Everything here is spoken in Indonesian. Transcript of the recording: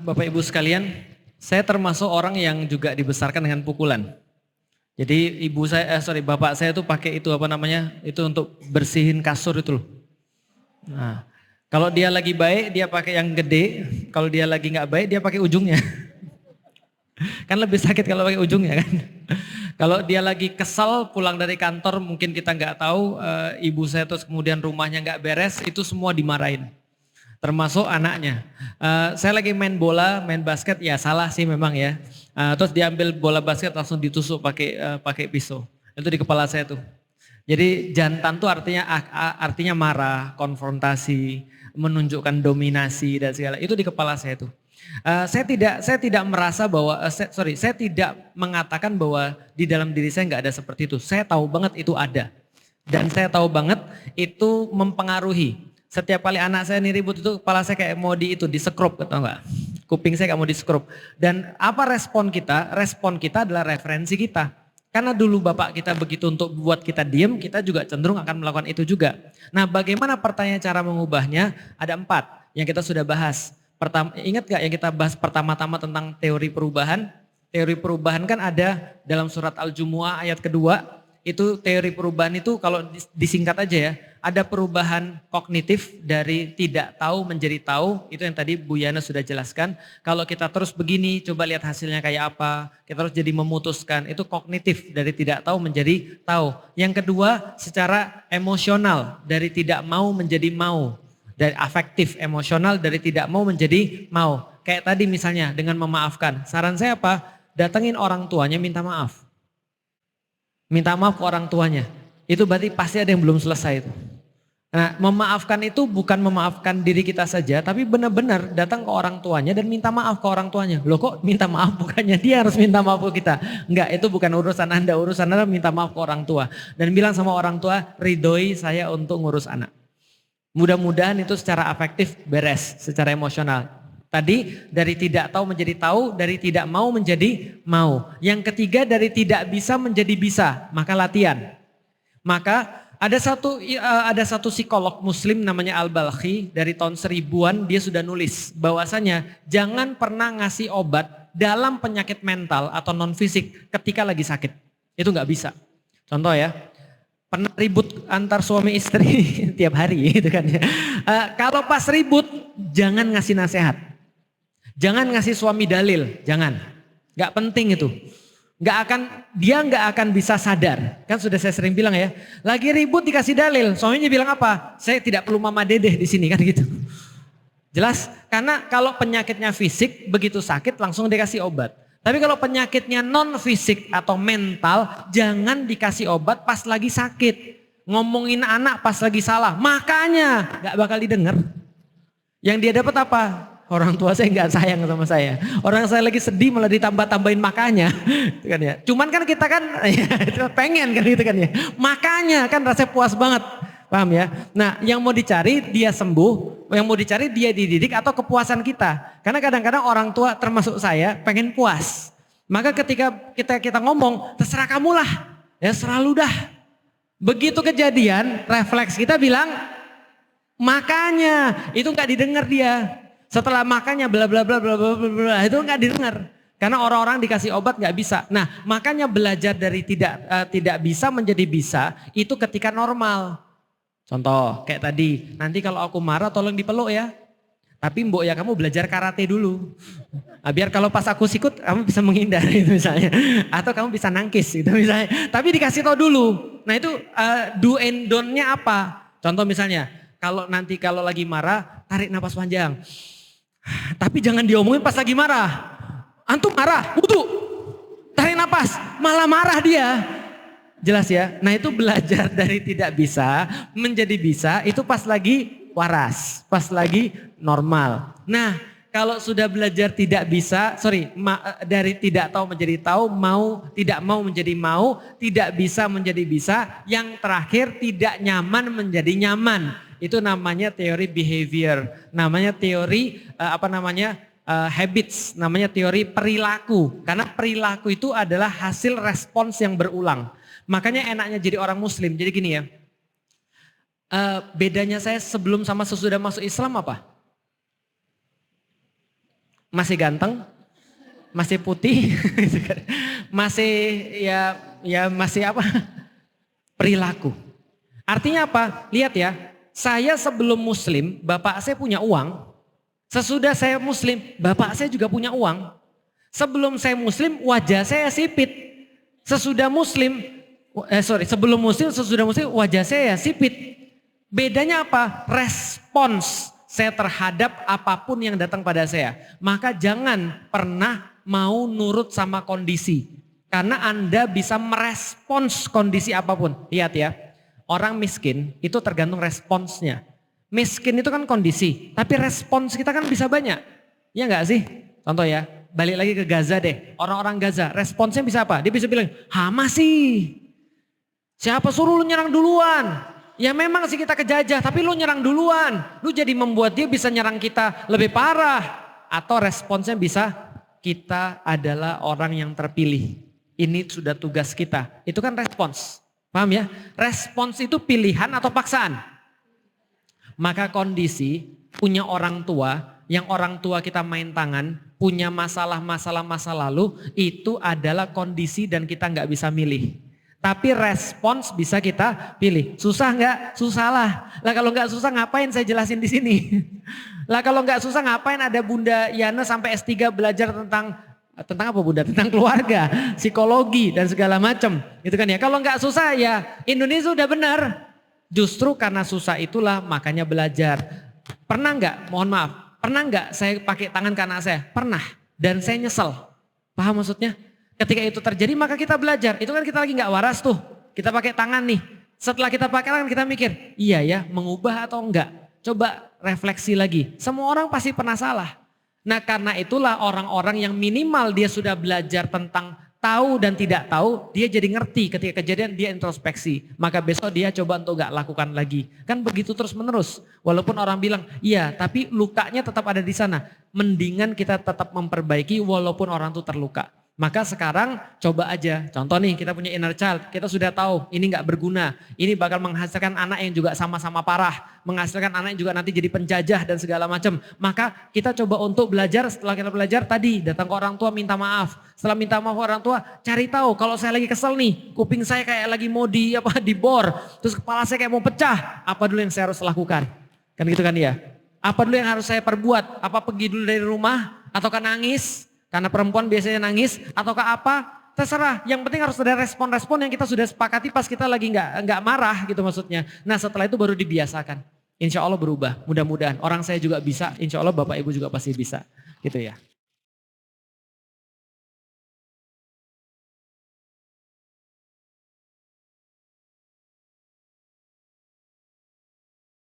Bapak Ibu sekalian, saya termasuk orang yang juga dibesarkan dengan pukulan. Jadi bapak saya tuh pakai itu apa namanya, itu untuk bersihin kasur itu loh. Nah, kalau dia lagi baik dia pakai yang gede, kalau dia lagi nggak baik dia pakai ujungnya. Kan lebih sakit kalau pakai ujungnya kan. Kalau dia lagi kesal pulang dari kantor mungkin kita nggak tahu, ibu saya terus kemudian rumahnya nggak beres, itu semua dimarahin. Termasuk anaknya. Saya lagi main bola, main basket, ya salah sih memang ya. Terus diambil bola basket langsung ditusuk pakai pisau. Itu di kepala saya tuh. Jadi jantan tuh artinya marah, konfrontasi, menunjukkan dominasi dan segala. Itu di kepala saya tuh. Saya tidak merasa bahwa, saya tidak mengatakan bahwa di dalam diri saya nggak ada seperti itu. Saya tahu banget itu ada. Dan saya tahu banget itu mempengaruhi. Setiap kali anak saya nih ribut itu kepala saya kayak mau disekrup, tau gak? Kuping saya kayak mau disekrup. Dan apa respon kita? Respon kita adalah referensi kita. Karena dulu bapak kita begitu untuk buat kita diem, kita juga cenderung akan melakukan itu juga. Nah, bagaimana pertanyaan cara mengubahnya? Ada 4 yang kita sudah bahas. Ingat gak yang kita bahas pertama-tama tentang teori perubahan? Teori perubahan kan ada dalam surat Al-Jumu'ah ayat kedua. Itu teori perubahan itu kalau disingkat aja ya, ada perubahan kognitif dari tidak tahu menjadi tahu, itu yang tadi Bu Yana sudah jelaskan. Kalau kita terus begini, coba lihat hasilnya kayak apa, kita terus jadi memutuskan, itu kognitif dari tidak tahu menjadi tahu. Yang kedua secara emosional, dari tidak mau menjadi mau, dari afektif emosional dari tidak mau menjadi mau. Kayak tadi misalnya dengan memaafkan, saran saya apa? Datengin orang tuanya minta maaf. Minta maaf ke orang tuanya. Itu berarti pasti ada yang belum selesai itu. Nah, memaafkan itu bukan memaafkan diri kita saja, tapi benar-benar datang ke orang tuanya dan minta maaf ke orang tuanya. Loh kok minta maaf, bukannya dia harus minta maaf ke kita. Enggak, itu bukan urusan Anda minta maaf ke orang tua. Dan bilang sama orang tua, ridhoi saya untuk ngurus anak. Mudah-mudahan itu secara afektif beres, secara emosional. Tadi dari tidak tahu menjadi tahu, dari tidak mau menjadi mau. Yang ketiga dari tidak bisa menjadi bisa, maka latihan. Maka ada satu psikolog muslim namanya Al-Balkhi dari tahun 1000-an, dia sudah nulis bahwasanya jangan pernah ngasih obat dalam penyakit mental atau non fisik ketika lagi sakit. Itu nggak bisa. Contoh ya, pernah ribut antar suami istri tiap hari gitu kan ya. Kalau pas ribut jangan ngasih nasihat. Jangan ngasih suami dalil, jangan. Gak penting itu. Dia nggak akan bisa sadar. Kan sudah saya sering bilang ya, lagi ribut dikasih dalil, suaminya bilang apa? Saya tidak perlu mama dedeh di sini kan gitu. Jelas? Karena kalau penyakitnya fisik begitu sakit langsung dikasih obat. Tapi kalau penyakitnya non fisik atau mental, jangan dikasih obat pas lagi sakit. Ngomongin anak pas lagi salah, makanya nggak bakal didengar. Yang dia dapat apa? Orang tua saya nggak sayang sama saya. Orang saya lagi sedih malah ditambah-tambahin makanya. Kan ya. Cuman kan kita kan ya, pengen kan gitu kan ya. Makanya kan rasanya puas banget. Paham ya? Nah yang mau dicari dia sembuh, yang mau dicari dia dididik atau kepuasan kita. Karena kadang-kadang orang tua termasuk saya pengen puas. Maka ketika kita ngomong terserah kamu lah. Ya selalu dah. Begitu kejadian refleks kita bilang makanya itu nggak didengar dia. Setelah makanya bla bla bla bla bla bla itu nggak didengar. Karena orang-orang dikasih obat nggak bisa. Nah makanya belajar dari tidak bisa menjadi bisa itu ketika normal. Contoh kayak tadi, nanti kalau aku marah tolong dipeluk ya. Tapi mbok ya kamu belajar karate dulu. Nah, biar kalau pas aku sikut kamu bisa menghindar itu misalnya. Atau kamu bisa nangkis gitu misalnya. Tapi dikasih tahu dulu. Nah itu do and don't-nya apa? Contoh misalnya, kalau lagi marah tarik napas panjang. Tapi jangan diomongin pas lagi marah. Antum marah, wudu. Tarik napas, malah marah dia. Jelas ya? Nah itu belajar dari tidak bisa menjadi bisa itu pas lagi waras. Pas lagi normal. Nah kalau sudah belajar tidak bisa, dari tidak tahu menjadi tahu, tidak mau menjadi mau, tidak bisa menjadi bisa. Yang terakhir tidak nyaman menjadi nyaman. Itu namanya teori behavior, namanya teori habits, namanya teori perilaku. Karena perilaku itu adalah hasil respons yang berulang. Makanya enaknya jadi orang muslim. Jadi gini ya, bedanya saya sebelum sama sesudah masuk Islam apa? masih ganteng, masih putih, masih masih apa? Perilaku. Artinya apa? Lihat ya, saya sebelum muslim, bapak saya punya uang. Sesudah saya muslim, bapak saya juga punya uang. Sebelum saya muslim, wajah saya sipit. Sebelum muslim, sesudah muslim, wajah saya sipit. Bedanya apa? Respons saya terhadap apapun yang datang pada saya. Maka jangan pernah mau nurut sama kondisi. Karena Anda bisa merespons kondisi apapun. Lihat ya, orang miskin itu tergantung responsnya. Miskin itu kan kondisi, tapi respons kita kan bisa banyak. Ya enggak sih? Contoh ya, balik lagi ke Gaza deh. Orang-orang Gaza, responsnya bisa apa? Dia bisa bilang, Hamas sih. Siapa suruh lu nyerang duluan? Ya memang sih kita kejajah, tapi lu nyerang duluan. Lu jadi membuat dia bisa nyerang kita lebih parah. Atau responsnya bisa, kita adalah orang yang terpilih. Ini sudah tugas kita. Itu kan respons. Paham ya? Respons itu pilihan atau paksaan. Maka kondisi punya orang tua, yang orang tua kita main tangan, punya masalah-masalah masa lalu, itu adalah kondisi dan kita nggak bisa milih. Tapi respons bisa kita pilih. Susah nggak? Susah lah. Lah kalau nggak susah ngapain saya jelasin di sini? Lah kalau nggak susah ngapain ada Bunda Yana sampai S3 belajar tentang apa Bunda? Tentang keluarga, psikologi dan segala macam. Itu kan ya. Kalau nggak susah ya Indonesia udah benar. Justru karena susah itulah makanya belajar. Pernah nggak? Mohon maaf. Pernah nggak saya pakai tangan kanan saya? Pernah. Dan saya nyesel. Paham maksudnya? Ketika itu terjadi maka kita belajar. Itu kan kita lagi nggak waras tuh. Kita pakai tangan nih. Setelah kita pakai tangan kita mikir, iya ya mengubah atau enggak. Coba refleksi lagi. Semua orang pasti pernah salah. Nah karena itulah orang-orang yang minimal dia sudah belajar tentang tahu dan tidak tahu, dia jadi ngerti ketika kejadian dia introspeksi. Maka besok dia coba untuk gak lakukan lagi. Kan begitu terus menerus. Walaupun orang bilang, iya tapi lukanya tetap ada di sana. Mendingan kita tetap memperbaiki walaupun orang itu terluka. Maka sekarang coba aja, contoh nih kita punya inner child, kita sudah tahu ini gak berguna. Ini bakal menghasilkan anak yang juga sama-sama parah. Menghasilkan anak yang juga nanti jadi penjajah dan segala macam. Maka kita coba untuk belajar, setelah kita belajar tadi datang ke orang tua minta maaf. Setelah minta maaf orang tua cari tahu kalau saya lagi kesel nih, kuping saya kayak lagi mau dibor. Terus kepala saya kayak mau pecah, apa dulu yang saya harus lakukan? Kan gitu kan ya. Apa dulu yang harus saya perbuat? Apa pergi dulu dari rumah? Ataukah nangis? Karena perempuan biasanya nangis ataukah apa, terserah. Yang penting harus ada respon-respon yang kita sudah sepakati pas kita lagi nggak marah gitu maksudnya. Nah setelah itu baru dibiasakan. Insya Allah berubah, mudah-mudahan. Orang saya juga bisa, insya Allah Bapak Ibu juga pasti bisa gitu ya.